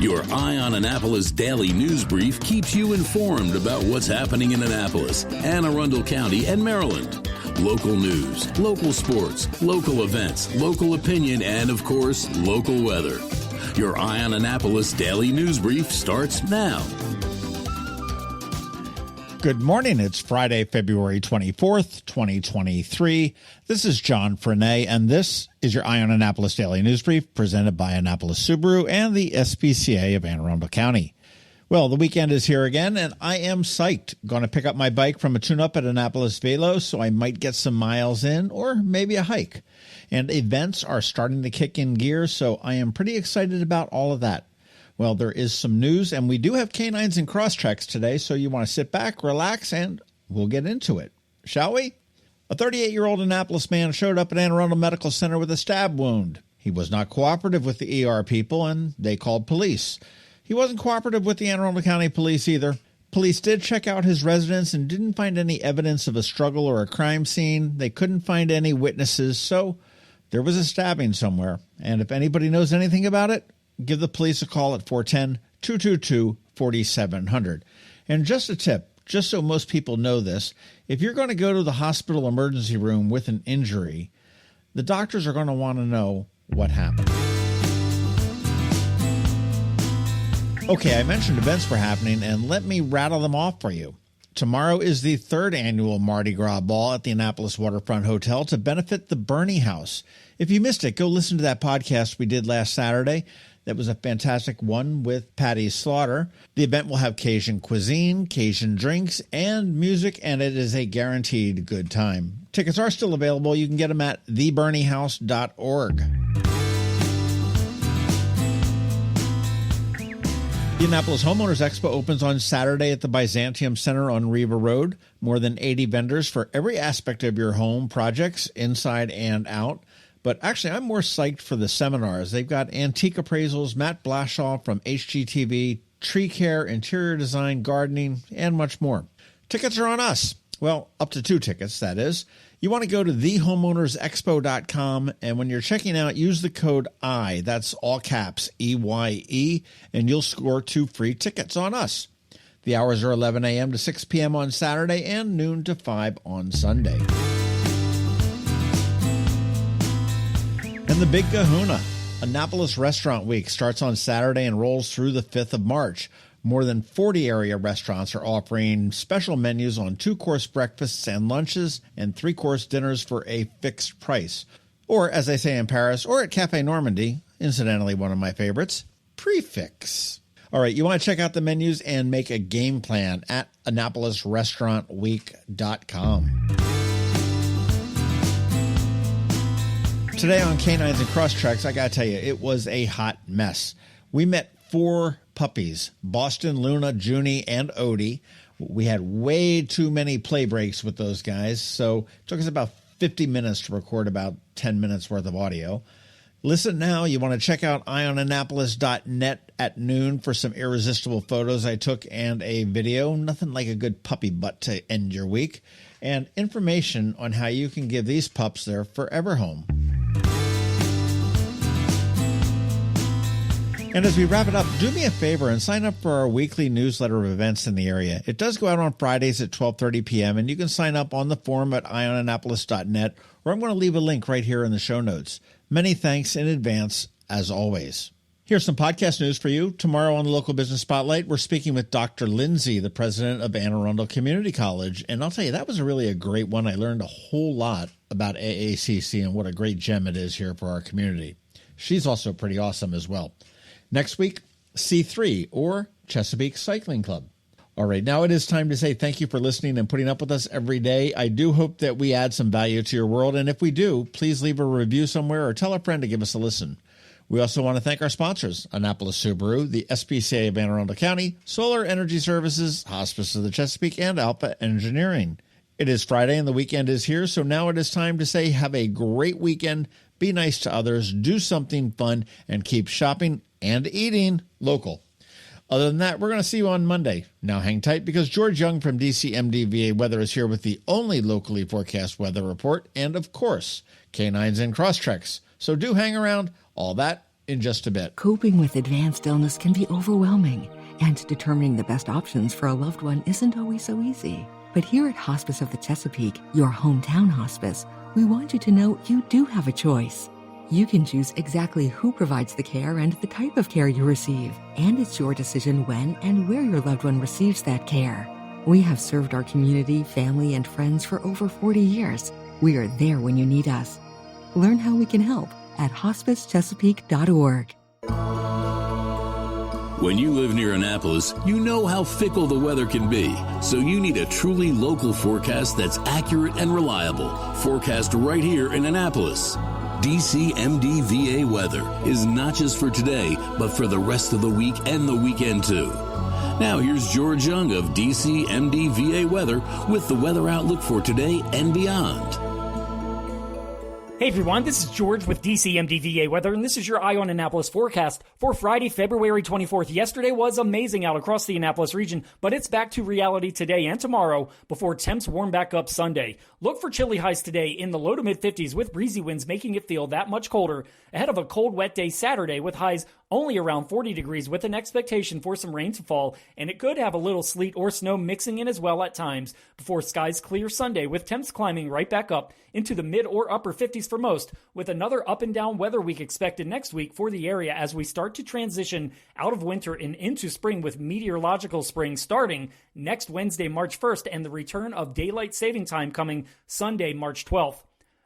Your Eye on Annapolis daily news brief keeps you informed about what's happening in Annapolis, Anne Arundel County, and Maryland. Local news, local sports, local events, local opinion, and, of course, local weather. Your Eye on Annapolis daily news brief starts now. Good morning. It's Friday, February 24th, 2023. This is John Frenaye, and this is your Eye on Annapolis Daily News Brief presented by Annapolis Subaru and the SPCA of Anne Arundel County. Well, the weekend is here again, and I am psyched. Going to pick up my bike from a tune-up at Annapolis Velo, so I might get some miles in, or maybe a hike. And events are starting to kick in gear, so I am pretty excited about all of that. Well, there is some news, and we do have Canines and Crosstreks today, so you want to sit back, relax, and we'll get into it. Shall we? A 38-year-old Annapolis man showed up at Anne Arundel Medical Center with a stab wound. He was not cooperative with the ER people, and they called police. He wasn't cooperative with the Anne Arundel County Police either. Police did check out his residence and didn't find any evidence of a struggle or a crime scene. They couldn't find any witnesses, so there was a stabbing somewhere. And if anybody knows anything about it, give the police a call at 410-222-4700. And just a tip, just so most people know this, if you're going to go to the hospital emergency room with an injury, the doctors are going to want to know what happened. Okay, I mentioned events were happening, and let me rattle them off for you. Tomorrow is the third annual Mardi Gras ball at the Annapolis Waterfront Hotel to benefit the Bernie House. If you missed it, go listen to that podcast we did last Saturday. That was a fantastic one with Patty's Slaughter. The event will have Cajun cuisine, Cajun drinks, and music, and it is a guaranteed good time. Tickets are still available. You can get them at theberniehouse.org. The Annapolis Homeowners Expo opens on Saturday at the Byzantium Center on Riva Road. More than 80 vendors for every aspect of your home projects, inside and out. But actually, I'm more psyched for the seminars. They've got antique appraisals, Matt Blashaw from HGTV, tree care, interior design, gardening, and much more. Tickets are on us. Well, up to 2 tickets, that is. You want to go to thehomeownersexpo.com, and when you're checking out, use the code I, that's all caps, EYE, and you'll score 2 free tickets on us. The hours are 11 a.m. to 6 p.m. on Saturday and noon to 5 on Sunday. And the Big Kahuna, Annapolis Restaurant Week, starts on Saturday and rolls through the 5th of March. More than 40 area restaurants are offering special menus on 2-course breakfasts and lunches and 3-course dinners for a fixed price. Or, as they say in Paris, or at Café Normandy, incidentally one of my favorites, prefix. All right, you want to check out the menus and make a game plan at AnnapolisRestaurantWeek.com. Today on Canines and Crosstreks, I got to tell you, it was a hot mess. We met 4 puppies, Boston, Luna, Junie, and Odie. We had way too many play breaks with those guys, so it took us about 50 minutes to record about 10 minutes worth of audio. Listen now, you want to check out eyeonannapolis.net at noon for some irresistible photos I took and a video. Nothing like a good puppy butt to end your week. And information on how you can give these pups their forever home. And as we wrap it up, do me a favor and sign up for our weekly newsletter of events in the area. It does go out on Fridays at 12:30 p.m., and you can sign up on the forum at eyeonannapolis.net, or I'm going to leave a link right here in the show notes. Many thanks in advance, as always. Here's some podcast news for you. Tomorrow on the Local Business Spotlight, we're speaking with Dr. Lindsay, the president of Anne Arundel Community College. And I'll tell you, that was really a great one. I learned a whole lot about AACC and what a great gem it is here for our community. She's also pretty awesome as well. Next week, C3, or Chesapeake Cycling Club. All right, now it is time to say thank you for listening and putting up with us every day. I do hope that we add some value to your world, and if we do, please leave a review somewhere or tell a friend to give us a listen. We also want to thank our sponsors, Annapolis Subaru, the SPCA of Anne Arundel County, Solar Energy Services, Hospice of the Chesapeake, and Alpha Engineering. It is Friday and the weekend is here, so now it is time to say have a great weekend, be nice to others, do something fun, and keep shopping and eating local. Other than that, we're going to see you on Monday. Now hang tight because George Young from DCMDVA Weather is here with the only locally forecast weather report and, of course, Canines and Crosstreks. So do hang around. All that in just a bit. Coping with advanced illness can be overwhelming, and determining the best options for a loved one isn't always so easy. But here at Hospice of the Chesapeake, your hometown hospice, we want you to know you do have a choice. You can choose exactly who provides the care and the type of care you receive, and it's your decision when and where your loved one receives that care. We have served our community, family, and friends for over 40 years. We are there when you need us. Learn how we can help at hospicechesapeake.org. When you live near Annapolis, you know how fickle the weather can be. So you need a truly local forecast that's accurate and reliable. Forecast right here in Annapolis. DCMD VA weather is not just for today, but for the rest of the week and the weekend too. Now here's George Young of DCMD VA weather with the weather outlook for today and beyond. Hey everyone, this is George with DCMD VA Weather, and this is your Eye On Annapolis forecast for Friday, February 24th. Yesterday was amazing out across the Annapolis region, but it's back to reality today and tomorrow before temps warm back up Sunday. Look for chilly highs today in the low to mid-50s with breezy winds making it feel that much colder ahead of a cold, wet day Saturday with highs only around 40 degrees with an expectation for some rain to fall, and it could have a little sleet or snow mixing in as well at times before skies clear Sunday with temps climbing right back up into the mid or upper 50s for most, with another up and down weather week expected next week for the area as we start to transition out of winter and into spring with meteorological spring starting next Wednesday, March 1st, and the return of daylight saving time coming Sunday, March 12th.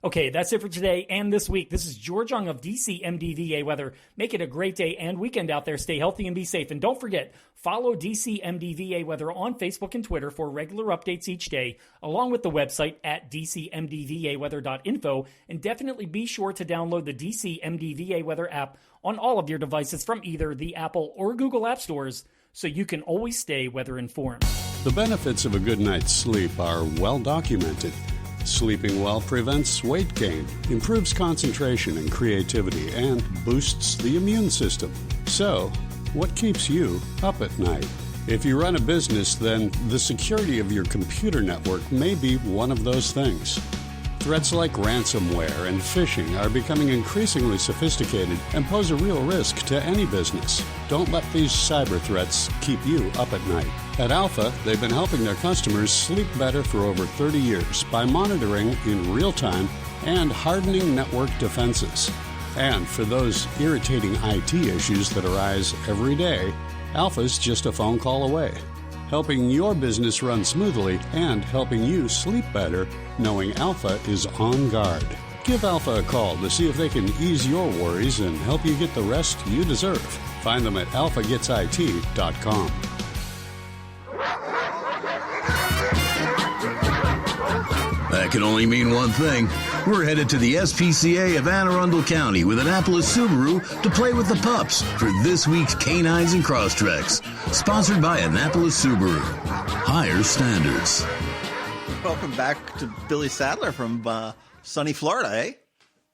Okay, that's it for today and this week. This is George Young of DCMD VA Weather. Make it a great day and weekend out there. Stay healthy and be safe. And don't forget, follow DCMD VA Weather on Facebook and Twitter for regular updates each day, along with the website at dcmdvaweather.info. And definitely be sure to download the DCMD VA Weather app on all of your devices from either the Apple or Google App Stores, so you can always stay weather informed. The benefits of a good night's sleep are well documented. Sleeping well prevents weight gain, improves concentration and creativity, and boosts the immune system. So, what keeps you up at night? If you run a business, then the security of your computer network may be one of those things. Threats like ransomware and phishing are becoming increasingly sophisticated and pose a real risk to any business. Don't let these cyber threats keep you up at night. At Alpha, they've been helping their customers sleep better for over 30 years by monitoring in real time and hardening network defenses. And for those irritating IT issues that arise every day, Alpha's just a phone call away, helping your business run smoothly and helping you sleep better, knowing Alpha is on guard. Give Alpha a call to see if they can ease your worries and help you get the rest you deserve. Find them at alphagetsit.com. That can only mean one thing. We're headed to the SPCA of Arundel County with Annapolis Subaru to play with the pups for this week's Canines and Crosstreks. Sponsored by Annapolis Subaru. Higher standards. Welcome back to Billy Sadler from sunny Florida, eh?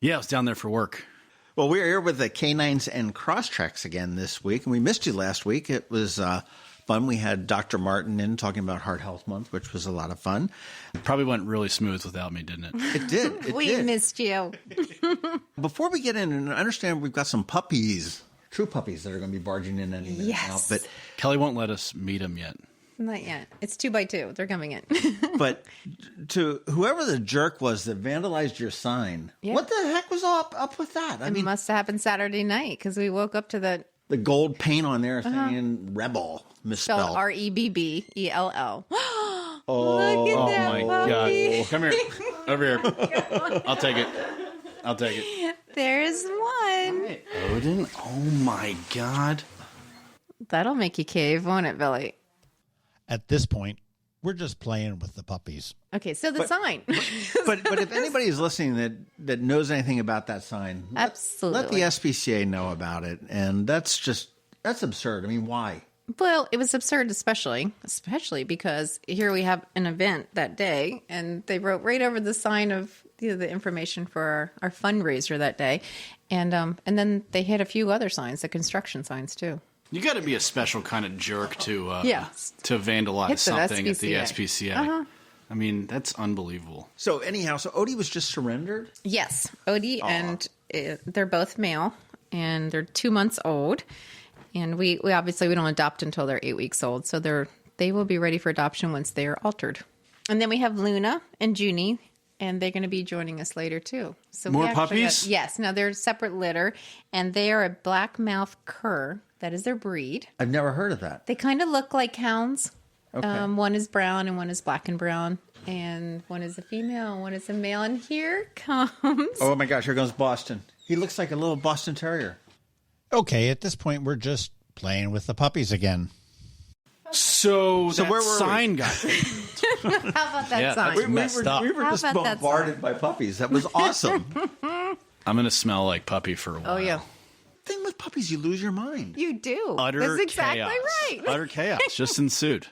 Yeah, I was down there for work. Well, we're here with the Canines and Crosstreks again this week, and we missed you last week. It was fun. We had Dr. Martin in talking about Heart Health Month, which was a lot of fun. It probably went really smooth without me, didn't it? It did. We missed you. Before we get in, and I understand we've got some puppies, true puppies, that are going to be barging in any minute now. But Kelly won't let us meet them yet. Not yet. It's 2x2. They're coming in. But to whoever the jerk was that vandalized your sign, what the heck was up with that? I mean, must have happened Saturday night because we woke up to the gold paint on there saying rebel misspelled. spelled REBBELL. Oh, Look at that my puppy. God. Come here. Over here. I'll take it. There's one. Odin? Oh, my God. That'll make you cave, won't it, Billy? At this point, we're just playing with the puppies. Okay, so the sign. But if anybody is listening that knows anything about that sign, Absolutely. let the SPCA know about it. And that's absurd. I mean, why? Well, it was absurd, especially because here we have an event that day, and they wrote right over the sign of the information for our fundraiser that day, and then they hit a few other signs, the construction signs too. You got to be a special kind of jerk to vandalize Hit the something at the SPCA. SPCA. I mean, that's unbelievable. So anyhow, Odie was just surrendered? Yes, Odie and they're both male. and they're 2 months old. And we obviously we don't adopt until they're 8 weeks old, so they will be ready for adoption once they are altered. And then we have Luna and Junie, and they're going to be joining us later too. So More puppies? Yes, no, they're separate litter, and they are a black-mouth cur. That is their breed. I've never heard of that. They kind of look like hounds. Okay. One is brown and one is black and brown, and one is a female and one is a male. And here comes. Oh my gosh, here comes Boston. He looks like a little Boston Terrier. Okay, at this point, we're just playing with the puppies again. So that where were sign guy. How about that sign? We messed were How just about that bombarded by puppies. That was awesome. I'm going to smell like puppy for a while. Oh, yeah. Thing with puppies, you lose your mind. You do. Utter That's exactly chaos. right. Utter chaos just ensued.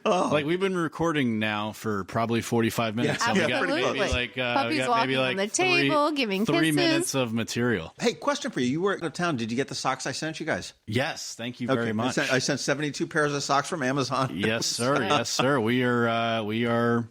Like we've been recording now for probably 45 minutes. Yeah, So we got absolutely. maybe like Puppies we got walking maybe like on the table, giving three kisses. minutes of material. Hey, question for you. You were out of town. Did you get the socks I sent you guys? Yes, thank you very much. I sent 72 pairs of socks from Amazon. Yes, sir. Yes, sir. We are. I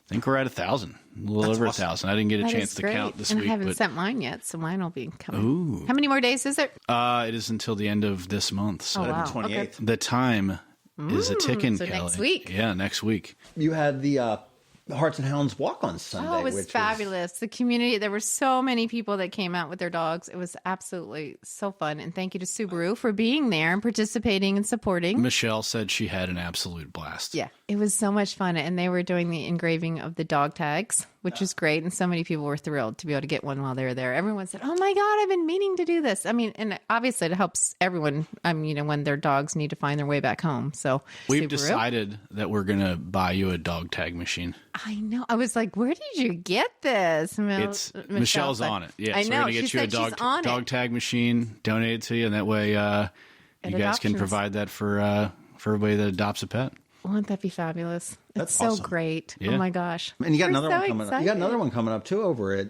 think we're at 1,000. A little That's over awesome. 1,000. I didn't get a That chance is to great. count this and week. I haven't but, sent mine yet, so mine will be coming. Ooh. How many more days is it? It is until the end of this month. So Oh, wow. 28th. Okay. the time is a ticking, so Kelly. next week. Yeah, next week. You had the Hearts and Hounds walk on Sunday. Oh, it was which fabulous. The community, there were so many people that came out with their dogs. It was absolutely so fun. And thank you to Subaru for being there and participating and supporting. Michelle said she had an absolute blast. Yeah, it was so much fun. And they were doing the engraving of the dog tags, which was great. And so many people were thrilled to be able to get one while they were there. Everyone said, oh my God, I've been meaning to do this. I mean, and obviously it helps everyone, when their dogs need to find their way back home. So We've Subaru. decided that we're going to buy you a dog tag machine. I know. I was like, where did you get this? Michelle's said- on it. Yes, I we're know. going to get She you a said she's dog on it. tag machine, donate it to you, and that way you guys can adoptions. provide that for everybody that adopts a pet. Wouldn't that be fabulous? That's It's so awesome. great. Yeah. Oh my gosh. And you got We're another so one coming up. You got another one coming up too over at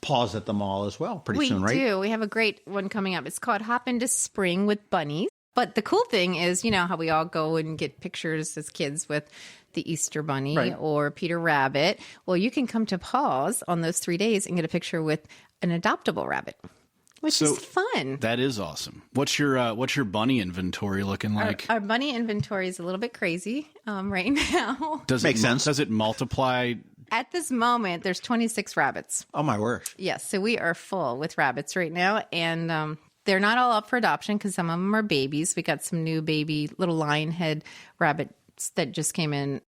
Paws at the Mall as well pretty soon, right? We do. We have a great one coming up. It's called Hop into Spring with Bunnies. But the cool thing is, you know how we all go and get pictures as kids with the Easter Bunny Right. or Peter Rabbit. Well, you can come to Paws on those 3 days and get a picture with an adoptable rabbit, which is fun. That is awesome. What's your bunny inventory looking like? Our bunny inventory is a little bit crazy right now. Does Makes sense. Does it multiply? At this moment, there's 26 rabbits. Oh my word. Yes, so we are full with rabbits right now, and they're not all up for adoption because some of them are babies. We got some new baby little lion head rabbits that just came in.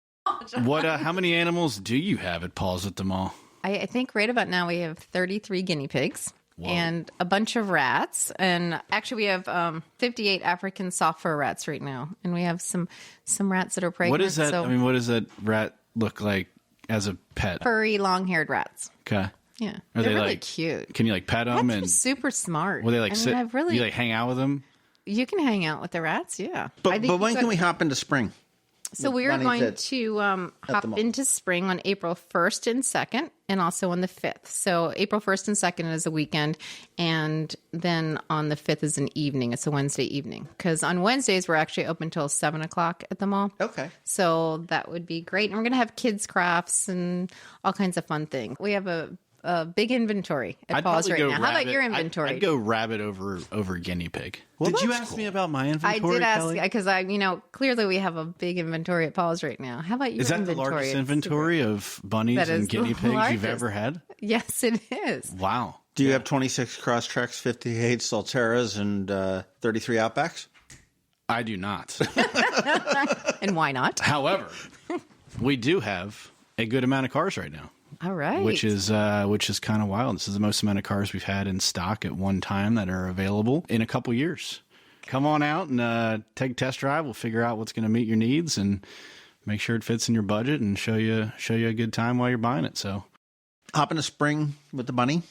What? How many animals do you have at Paws at the Mall? I think right about now we have 33 guinea pigs. Whoa. And a bunch of rats. And actually, we have 58 African soft fur rats right now. And we have some rats that are pregnant. What is that? So I mean, what does that rat look like as a pet? furry, long-haired rats. Okay. Yeah. Are They're they really like cute. Can you like pet them Rats are and super smart. will they like I mean, sit? I've really, you like hang out with them? you can hang out with the rats, yeah. I But think when you can got- we hop into spring? So we are Bunnies going at- to the hop mall? into spring on April 1st and 2nd, and also on the 5th. So April 1st and 2nd is a weekend, and then on the 5th is an evening. It's a Wednesday evening. Because on Wednesdays, we're actually open until 7 o'clock at the mall. Okay. So that would be great. And we're going to have kids' crafts and all kinds of fun things. We have a big inventory at Paws right now. How about your inventory? I'd go rabbit over guinea pig. Well, Did you that's ask cool. me about my I inventory? did ask Kelly? because clearly we have a big inventory at Paws right now. How about your Is that inventory? the largest It's inventory of bunnies That and is the guinea pigs you've largest. ever had? super- Yes, it is. Wow. Do you have 26 Crosstreks, 58 Solteras, and 33 Outbacks? I do not. And why not? However, we do have a good amount of cars right now. All right. Which is kind of wild. This is the most amount of cars we've had in stock at one time that are available in a couple years. Come on out and take a test drive. We'll figure out what's going to meet your needs and make sure it fits in your budget and show you a good time while you're buying it. So Hop into spring with the bunny.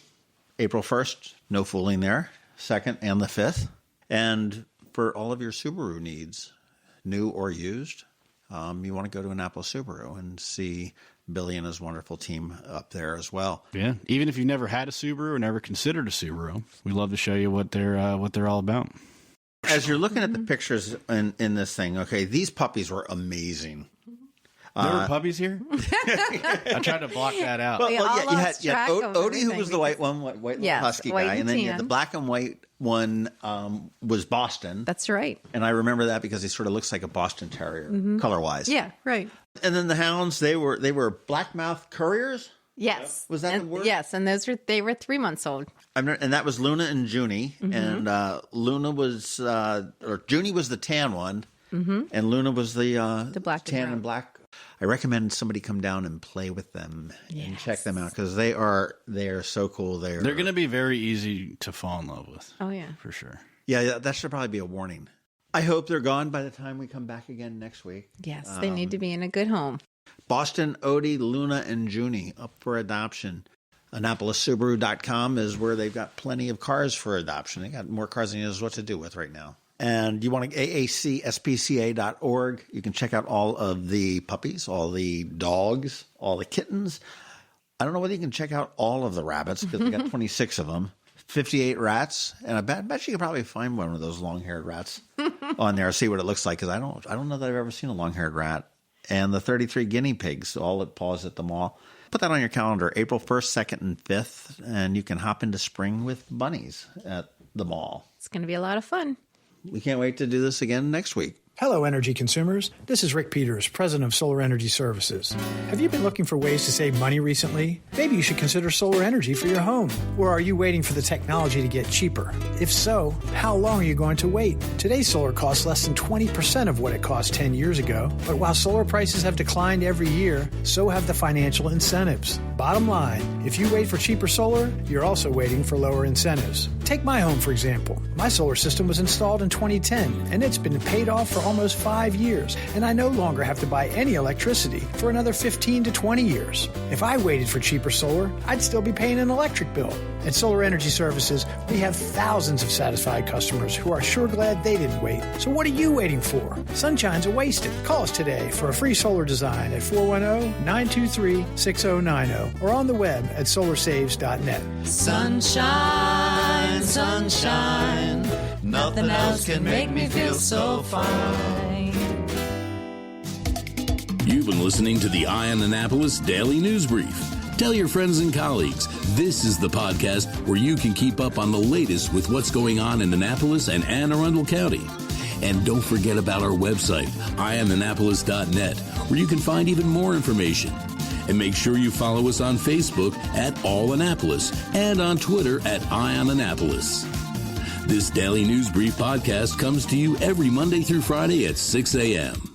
April 1st, no fooling there. 2nd and the 5th. And for all of your Subaru needs, new or used, you want to go to Annapolis Subaru and see Billy and his wonderful team up there as well. yeah, even if you've never had a Subaru or never considered a Subaru, we love to show you what they're all about. As you're looking at the pictures in this thing, okay, these puppies were amazing. There were puppies here? I tried to block that out. We all you lost had track of Odie, who everything was the white one, white Yes, husky white guy, and and then you had tan. the black and white one was Boston. That's right. And I remember that because he sort of looks like a Boston Terrier, color-wise. Yeah, right. And then the hounds, they were blackmouth couriers. Yes. Was that the word? Yes, and they were 3 months old. And that was Luna and Junie, and Luna was or Junie was the tan one, and Luna was the black and tan brown. and black. I recommend somebody come down and play with them and check them out because they are so cool. They're going to be very easy to fall in love with. Oh yeah, for sure. Yeah, that should probably be a warning. I hope they're gone by the time we come back again next week. yes, they need to be in a good home. Boston, Odie, Luna, and Junie up for adoption. AnnapolisSubaru.com is where they've got plenty of cars for adoption. They got more cars than he knows what to do with right now. And you want to AACSPCA.org. You can check out all of the puppies, all the dogs, all the kittens. I don't know whether you can check out all of the rabbits because we got 26 of them, 58 rats, and I bet you could probably find one of those long-haired rats on there. See what it looks like because I don't know that I've ever seen a long-haired rat. And the 33 guinea pigs, all at Paws at the Mall. Put that on your calendar, April 1st, 2nd, and 5th, and you can hop into spring with bunnies at the mall. It's going to be a lot of fun. We can't wait to do this again next week. Hello, energy consumers. This is Rick Peters, president of Solar Energy Services. Have you been looking for ways to save money recently? Maybe you should consider solar energy for your home. Or are you waiting for the technology to get cheaper? If so, how long are you going to wait? Today's solar costs less than 20% of what it cost 10 years ago. But while solar prices have declined every year, so have the financial incentives. Bottom line, if you wait for cheaper solar, you're also waiting for lower incentives. Take my home, for example. My solar system was installed in 2010, and it's been paid off for almost 5 years, and I no longer have to buy any electricity for another 15 to 20 years. If I waited for cheaper solar, I'd still be paying an electric bill. At Solar Energy Services, we have thousands of satisfied customers who are sure glad they didn't wait. So what are you waiting for? Sunshine's a wasted. Call us today for a free solar design at 410-923-6090 or on the web at solarsaves.net. Sunshine, sunshine, nothing else can make me feel so fine. You've been listening to the Eye on Annapolis Daily News Brief. Tell your friends and colleagues, this is the podcast where you can keep up on the latest with what's going on in Annapolis and Anne Arundel County. And don't forget about our website, eyeonannapolis.net, where you can find even more information. And make sure you follow us on Facebook at All Annapolis and on Twitter at Eye on Annapolis. This Daily News Brief podcast comes to you every Monday through Friday at 6 a.m.